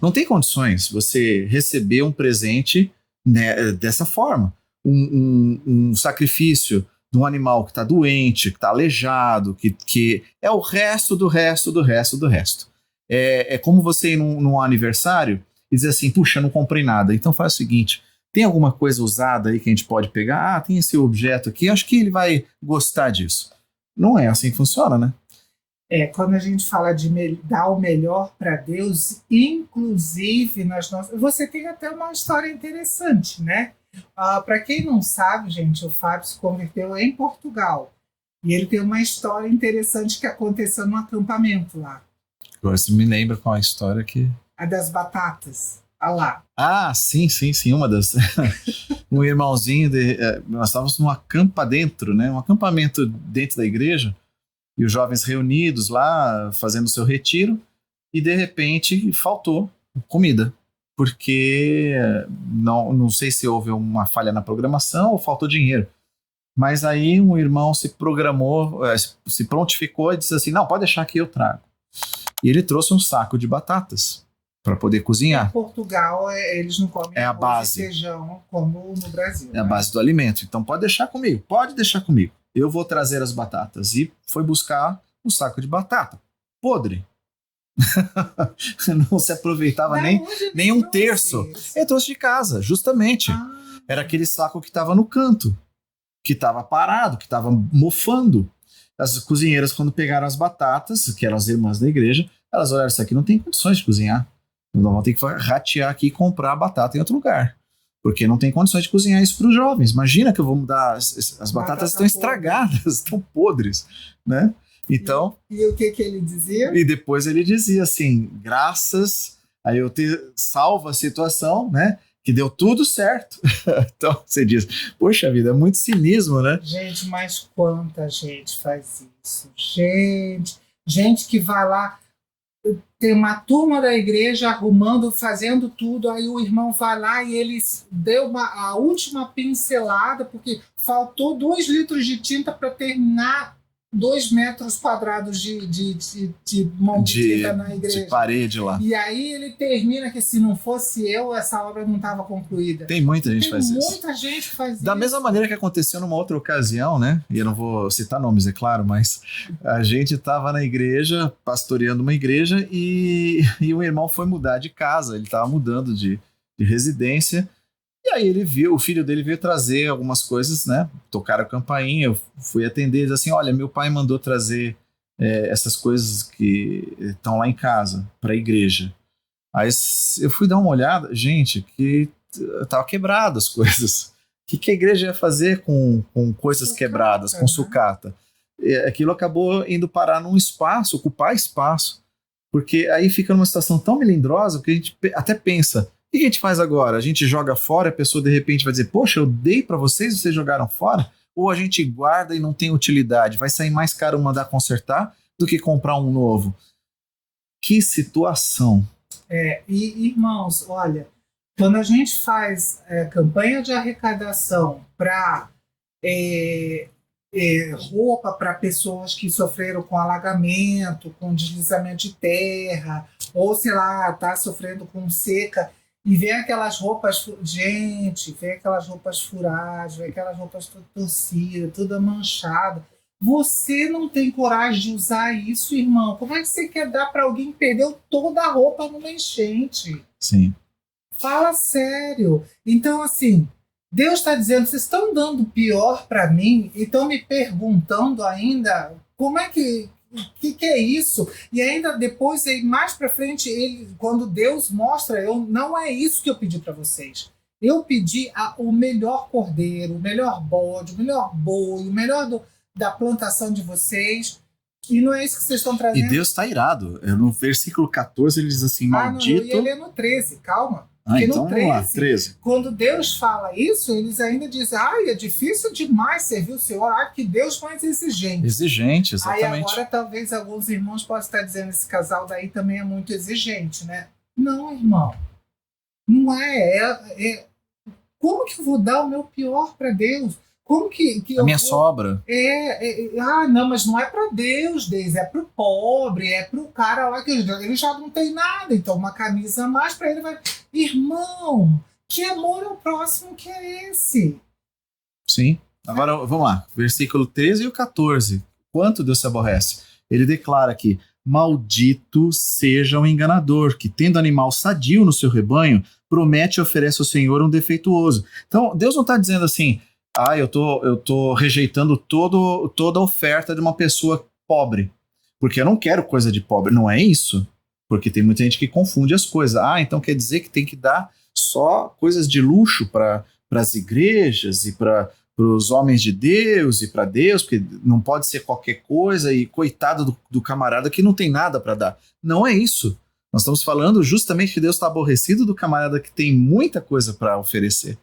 Não tem condições você receber um presente, né, dessa forma. Um sacrifício de um animal que está doente, que está aleijado, que é o resto do resto do resto do resto. É como você ir num aniversário e dizer assim, puxa, não comprei nada. Então faz o seguinte, tem alguma coisa usada aí que a gente pode pegar? Ah, tem esse objeto aqui, acho que ele vai gostar disso. Não é assim que funciona, né? Quando a gente fala de dar o melhor para Deus, inclusive nas nossas. Você tem até uma história interessante, né? Para quem não sabe, gente, o Fábio se converteu em Portugal. E ele tem uma história interessante que aconteceu num acampamento lá. Você me lembra qual a história que... A das batatas. Lá. Ah, sim, uma das... um irmãozinho, nós estávamos num acampa dentro, né? Um acampamento dentro da igreja, e os jovens reunidos lá, fazendo o seu retiro, e de repente faltou comida, porque não sei se houve uma falha na programação ou faltou dinheiro. Mas aí um irmão se programou, se prontificou e disse assim, não, pode deixar que eu trago. E ele trouxe um saco de batatas para poder cozinhar. Em Portugal, eles não comem a base. feijão como no Brasil. É a base do alimento. Então pode deixar comigo. Eu vou trazer as batatas. E foi buscar um saco de batata. Podre. Não se aproveitava nem um terço. Ele trouxe de casa, justamente. Era aquele saco que estava no canto, que estava parado, que estava mofando. As cozinheiras, quando pegaram as batatas, que eram as irmãs da igreja, elas olharam, isso aqui não tem condições de cozinhar. Nós vamos ter que ratear aqui e comprar a batata em outro lugar. Porque não tem condições de cozinhar isso para os jovens. Imagina que eu vou mudar. As batatas estão estragadas, estão podres, né? Então, e o que ele dizia? E depois ele dizia assim, graças a eu ter salvo a situação, né? Que deu tudo certo. Então você diz, poxa vida, é muito cinismo, né? Gente, mas quanta gente faz isso? Gente que vai lá, tem uma turma da igreja arrumando, fazendo tudo, aí o irmão vai lá e ele deu a última pincelada, porque faltou 2 litros de tinta para terminar 2 metros quadrados de mão de tinta na igreja. De parede lá. E aí ele termina que se não fosse eu, essa obra não estava concluída. Tem muita gente que faz isso. Muita gente faz isso. Da mesma maneira que aconteceu numa outra ocasião, né? E eu não vou citar nomes, é claro, mas a gente estava na igreja, pastoreando uma igreja, e o irmão foi mudar de casa, ele estava mudando de residência. E aí ele viu, o filho dele veio trazer algumas coisas, né? Tocaram a campainha, eu fui atender, eles assim, olha, meu pai mandou trazer essas coisas que estão lá em casa, para a igreja. Aí eu fui dar uma olhada, gente, que tava quebrado as coisas. O que a igreja ia fazer com coisas sucata, quebradas, com sucata? Aquilo acabou indo parar num espaço, ocupar espaço, porque aí fica numa situação tão melindrosa que a gente até pensa, o que a gente faz agora? A gente joga fora, a pessoa de repente vai dizer, poxa, eu dei para vocês jogaram fora? Ou a gente guarda e não tem utilidade? Vai sair mais caro mandar consertar do que comprar um novo. Que situação. E irmãos, olha, quando a gente faz campanha de arrecadação para roupa para pessoas que sofreram com alagamento, com deslizamento de terra, ou sei lá, tá sofrendo com seca, e vem aquelas roupas, vem aquelas roupas furadas, vem aquelas roupas torcidas, toda manchada. Você não tem coragem de usar isso, irmão? Como é que você quer dar para alguém que perdeu toda a roupa numa enchente? Sim. Fala sério. Então, assim, Deus está dizendo, vocês estão dando pior para mim e estão me perguntando ainda como é que é isso? E ainda depois, mais para frente, quando Deus mostra, não é isso que eu pedi para vocês. Eu pedi o melhor cordeiro, o melhor bode, o melhor boi, o melhor da plantação de vocês. E não é isso que vocês estão trazendo. E Deus está irado. No versículo 14 ele diz assim, maldito... Não, eu ia ler no 13, calma. Porque então no 13, vamos lá, 13. Quando Deus fala isso, eles ainda dizem, é difícil demais servir o Senhor, que Deus mais exigente. Exigente, exatamente. Aí agora talvez alguns irmãos possam estar dizendo, esse casal daí também é muito exigente, né? Não, irmão. Não é. Como que eu vou dar o meu pior para Deus? Como que A minha sobra. Não, mas não é para Deus, Deus, é para o pobre, é para o cara lá que ele já não tem nada, então uma camisa a mais para ele vai. Irmão, que amor ao próximo que é esse? Sim. Agora, vamos lá. Versículo 13 e o 14. Quanto Deus se aborrece? Ele declara aqui: maldito seja o enganador, que tendo animal sadio no seu rebanho, promete e oferece ao Senhor um defeituoso. Então, Deus não está dizendo assim, eu tô rejeitando toda a oferta de uma pessoa pobre, porque eu não quero coisa de pobre. Não é isso. Porque tem muita gente que confunde as coisas. Então quer dizer que tem que dar só coisas de luxo para as igrejas e para os homens de Deus e para Deus, porque não pode ser qualquer coisa, e coitado do camarada que não tem nada para dar. Não é isso. Nós estamos falando justamente que Deus está aborrecido do camarada que tem muita coisa para oferecer.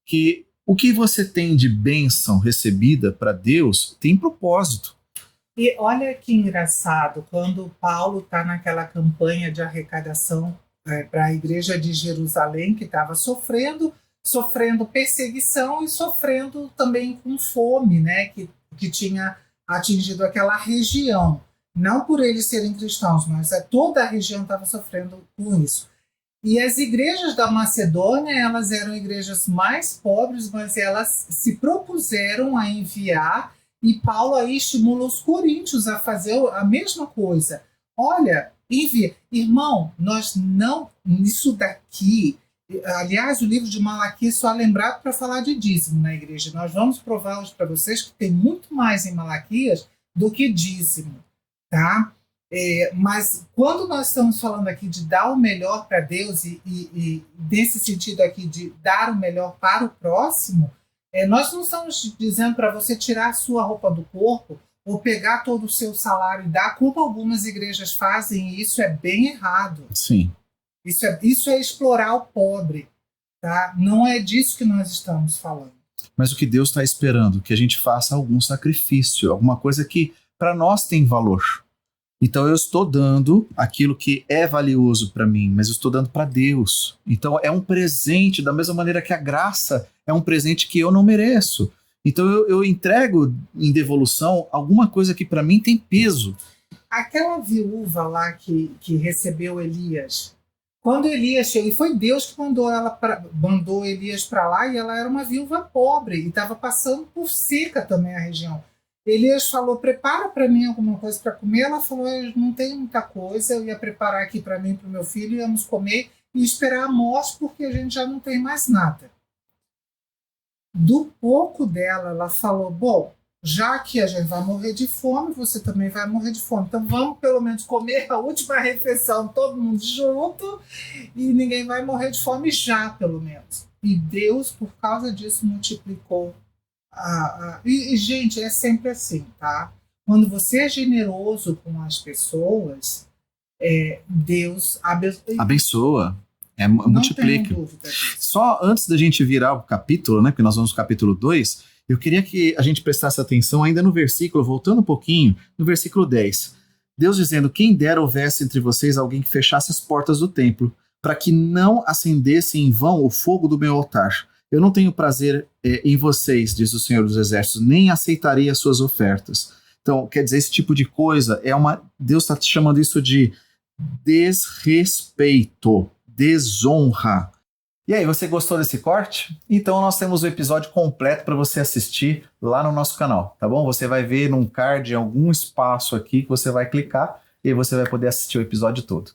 Que o que você tem de bênção recebida para Deus tem propósito. E olha que engraçado, quando Paulo está naquela campanha de arrecadação para a igreja de Jerusalém, que estava sofrendo perseguição e sofrendo também com fome, né, que tinha atingido aquela região. Não por eles serem cristãos, mas toda a região estava sofrendo com isso. E as igrejas da Macedônia, elas eram igrejas mais pobres, mas elas se propuseram a enviar, e Paulo aí estimula os coríntios a fazer a mesma coisa. Olha, envia. Irmão, nós não, nisso daqui, aliás, o livro de Malaquias só é lembrado para falar de dízimo na igreja. Nós vamos provar hoje para vocês que tem muito mais em Malaquias do que dízimo, tá? Mas quando nós estamos falando aqui de dar o melhor para Deus e desse sentido aqui de dar o melhor para o próximo, nós não estamos dizendo para você tirar a sua roupa do corpo ou pegar todo o seu salário e dar, como algumas igrejas fazem, e isso é bem errado. Sim. Isso é explorar o pobre, tá? Não é disso que nós estamos falando. Mas o que Deus está esperando? Que a gente faça algum sacrifício, alguma coisa que para nós tem valor. Então eu estou dando aquilo que é valioso para mim, mas eu estou dando para Deus. Então é um presente, da mesma maneira que a graça é um presente que eu não mereço. Então eu entrego em devolução alguma coisa que para mim tem peso. Aquela viúva lá que recebeu Elias, quando Elias chegou, e foi Deus que mandou Elias para lá, e ela era uma viúva pobre e estava passando por seca também a região. Elias falou: prepara para mim alguma coisa para comer. Ela falou: eu não tenho muita coisa, eu ia preparar aqui para mim e para o meu filho, íamos comer e esperar a morte, porque a gente já não tem mais nada. Do pouco dela, ela falou: bom, já que a gente vai morrer de fome, você também vai morrer de fome, então vamos pelo menos comer a última refeição todo mundo junto e ninguém vai morrer de fome já, pelo menos. E Deus, por causa disso, multiplicou. E, gente, é sempre assim, tá? Quando você é generoso com as pessoas, Deus abençoa. Multiplica. Só antes da gente virar o capítulo, né? Porque nós vamos no capítulo 2, eu queria que a gente prestasse atenção ainda no versículo, voltando um pouquinho, no versículo 10. Deus dizendo: quem dera houvesse entre vocês alguém que fechasse as portas do templo, para que não acendesse em vão o fogo do meu altar. Eu não tenho prazer em vocês, diz o Senhor dos Exércitos, nem aceitarei as suas ofertas. Então, quer dizer, esse tipo de coisa Deus está chamando isso de desrespeito, desonra. E aí, você gostou desse corte? Então nós temos o episódio completo para você assistir lá no nosso canal, tá bom? Você vai ver num card em algum espaço aqui que você vai clicar e você vai poder assistir o episódio todo.